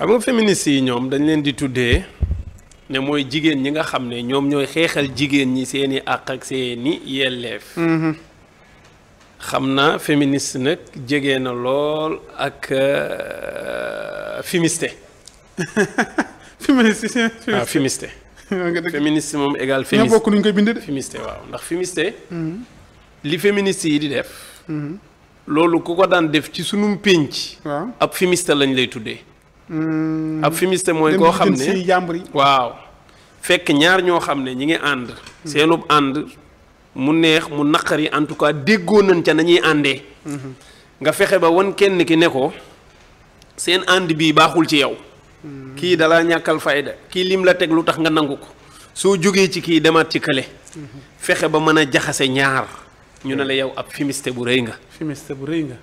xam nga féministes yi ñoom dañ leen di tuddee ne mooy jigéen ñi nga xam ne ñoom ñooy xeexal jigéen ñi seeni àq ak seeni yelleef. xam naa féministe nag jege na lool ak fumiste. féministe waaw fumiste. féministe moom égal féministe ñoo bokk nuñ koy bindee de. fumiste waaw ndax fumiste. li féministe yi di def. loolu ku ko daan def ci sunum pénc. waaw ab fumiste lañ lay tuddee. ab fumiste mooy koo xam ne waaw fekk ñaar ñoo xam ne ñi ngi ànd. seenub ànd mu neex mu naqari en tout cas déggoo nañ ca nañuy àndee. nga fexe ba wan kenn ki ne ko seen ànd bii baaxul ci yow. kii dalaa ñàkkal fayda kii lim la teg lu tax nga nangu ko soo jógee ci kii demaat ci kële. fexe ba mën a jaxase ñaar ñu ne la yow ab fumiste bu rëy nga. fumiste bu rëy nga.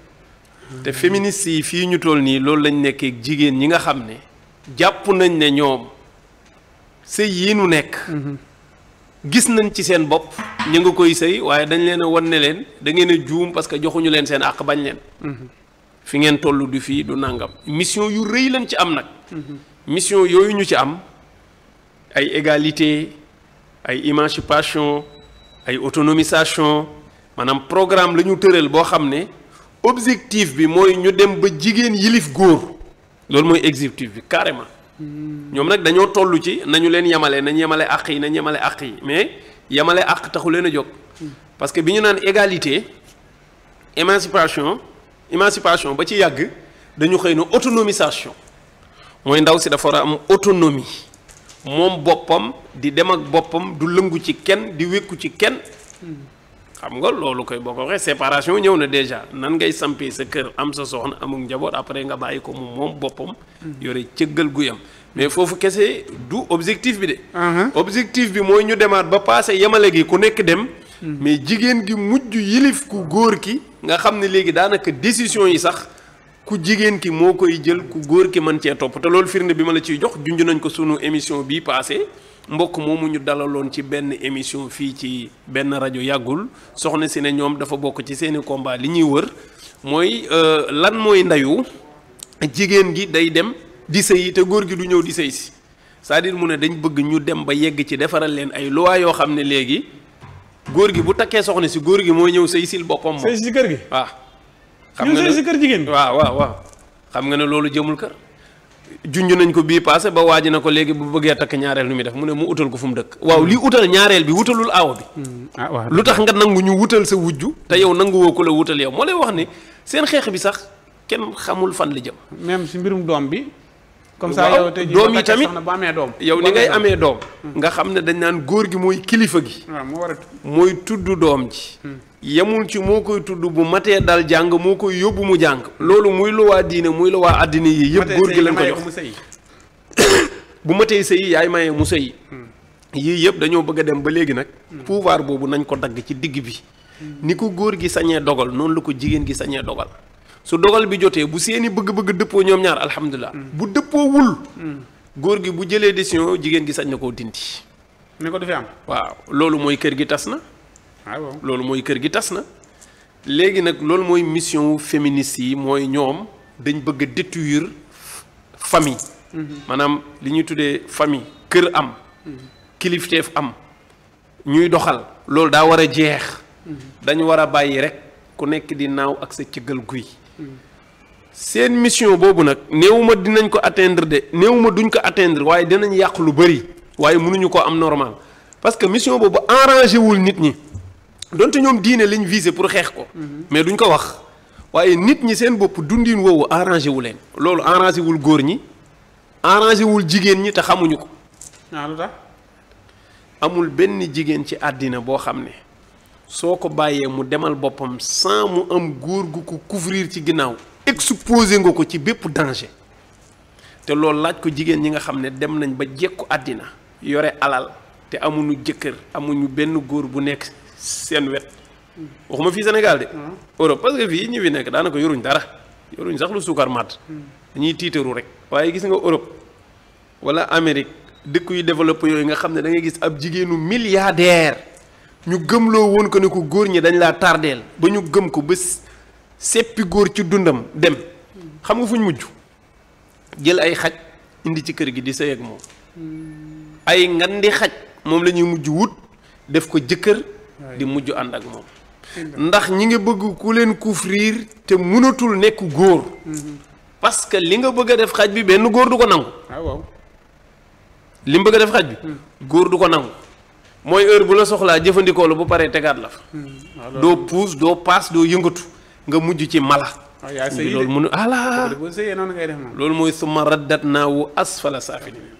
te féministes yi fii ñu toll nii loolu lañ nekkee jigéen ñi nga xam ne jàpp nañ ne ñoom sëy yi nu nekk. gis nañ ci seen bopp ñu nga koy sëy waaye dañ leen a wan ne leen da ngeen a juum parce que joxuñu leen seen àq bañ leen. fi ngeen toll du fii du nàngam mission yu rëy lañ ci am nag. mission yooyu ñu ci am ay égalité ay émancipation ay autonomisation maanaam programme la ñu tëral boo xam ne. objectif bi mooy ñu dem ba jigéen yilif góor loolu mooy objectif bi carrément ñoom nag dañoo toll ci nañu leen yemale nañ yemale àq yi nañ yemale àq yi mais yemale àq taxu leen a jóg parce que bi ñu naan égalité émancipation ba ci yàgg dañu xëy na autonomisation mooy ndaw si dafa war a am autonomie moom boppam di dem ak boppam du lëngu ci kenn di wékku ci kenn xam nga loolu koy boo ko waxee séparation ñëw na déjà nan ngay sampee sa kër am sa soxna amul njaboot après nga bàyyi ko moom boppam. yore cëggal guyam mais foofu kese du objectif bi de. objectif bi mooy ñu demaat ba passé yemale gi ku nekk dem. mais jigéen gi mujj yilif ku góor ki nga xam ne léegi daanaka décision yi sax ku jigéen ki moo koy jël ku góor ki mën cee topp te loolu firnde bi ma la ciy jox junj nañ ko sunu émission bii passé mbokk moomu ñu dalaloon ci benn émission fii ci benn rajo yàggul soxna si ne ñoom dafa bokk ci seeni combat li ñuy wër mooy lan mooy ndayu jigéen gi day dem di sëyi te góor gi du ñëw di sëy si c'est-à-dire mu ne dañ bëgg ñu dem ba yegg ci defaral leen ay loi yoo xam ne léegi góor gi bu takkee soxna si góor gi mooy ñëw sëy sil boppam moom. sëy si kër gi waaw. xam nga ne sëy si kër jigéen waaw xam nga ne loolu jëmul kër. junj nañ ko bii passé ba waaj na ko léegi bu bëggee takk ñaareel nu muy def mu ne mu utal ko fu mu dëkk waaw li utal ñaareel bi wutalul aawo bi. waaw lu tax nga nangu ñu wutal sa wujju te yow nangu woo ko la wutal yow moo lay wax ni seen xeex bi sax kenn xamul fan la jëm. même si mbirum doom bi. comme ça yow tey doom yi tamit ba amee doom. yow ni ngay amee doom. nga xam ne dañ naan góor gi mooy kilifa gi. waaw moo war a mooy tudd doom ji. yemul ci moo koy tudd bu matee dal jàng moo koy yóbbu mu jàng loolu muy lu waa diine muy lu waa àddina yi yëpp góor gi lañ ko jox bu matee sëy yaay maye mu sëy yii yëpp dañoo bëgg a dem ba léegi nag pouvoir boobu nañ ko dagg ci digg bi ni ko góor gi sañee dogal noonu la ko jigéen gi sañee dogal su dogal bi jotee bu seeni bëgg-bëgg dëppoo ñoom ñaar alhamdulilah bu dëppoowul góor gi bu jëlee décision jigéen gi sañ na koo dindi ni ko du fi am waaw loolu mooy kër gi tas na loolu mooy kër gi tas na léegi nag loolu mooy mission wu féministes yi mooy ñoom dañ bëgg a détruire famille maanaam li ñuy tuddee famille kër am kilifteef am ñuy doxal loolu daa war a jeex dañu war a bàyyi rek ku nekk di naaw ak sa cëggal guy seen mission boobu nag néewuma dinañ ko atteindre de néewuma duñ ko atteindre waaye dinañ yàq lu bëri waaye mënuñu ko am normal parce que mission boobu arrangé wul nit ñi donte ñoom diine lañ visé pour xeex ko mais duñ ko wax waaye nit ñi seen bopp dundin woowu arrangé wu leen loolu arrangé wul góor ñi arrangé wul jigéen ñi te xamuñu ko lu tax amul benn jigéen ci àddina boo xam ne soo ko bàyyee mu demal boppam sans mu am góor gu ko couvrir ci ginnaaw exposé nga ko ci bépp danger te loolu laaj ko jigéen ñi nga xam ne dem nañ ba jekku àddina yore alal te amuñu jëkkër amuñu benn góor bu nekk seen wet waxuma fii Sénégal de Europe parce que fii ñi fi nekk daanaka yoruñ dara yoruñ sax lu suukar màtt dañuy tiitaru rek waaye gis nga Europe wala Amérique dëkk yu développé yooyu nga xam ne da ngay gis ab jigéenu milliardaire ñu gëmloo woon ko ne ko góor ñi dañ laa tardeel ba ñu gëm ko ba seppi góor ci dundam dem xam nga fu ñu mujj jël ay xaj indi ci kër gi di sëy ak moom ay ngandi xaj moom la ñuy mujj wut def ko jëkkër di mujj ànd ak moom ndax ñi ngi bëgg ku leen couvrir te mënatul nekk góor parce que li nga bëgg a def xaj bi benn góor du ko nangu waaw li mu bëgg a def xaj bi góor du ko nangu mooy heure bu la soxlaa jëfandikoo la bu paree tegaat la fa doo puus doo paas doo yëngatu nga mujj ci mala yaa sëy loolu mënu ala boo sëyee noonu ngay def moom loolu mooy summa raddatnaahu asfala saafiliin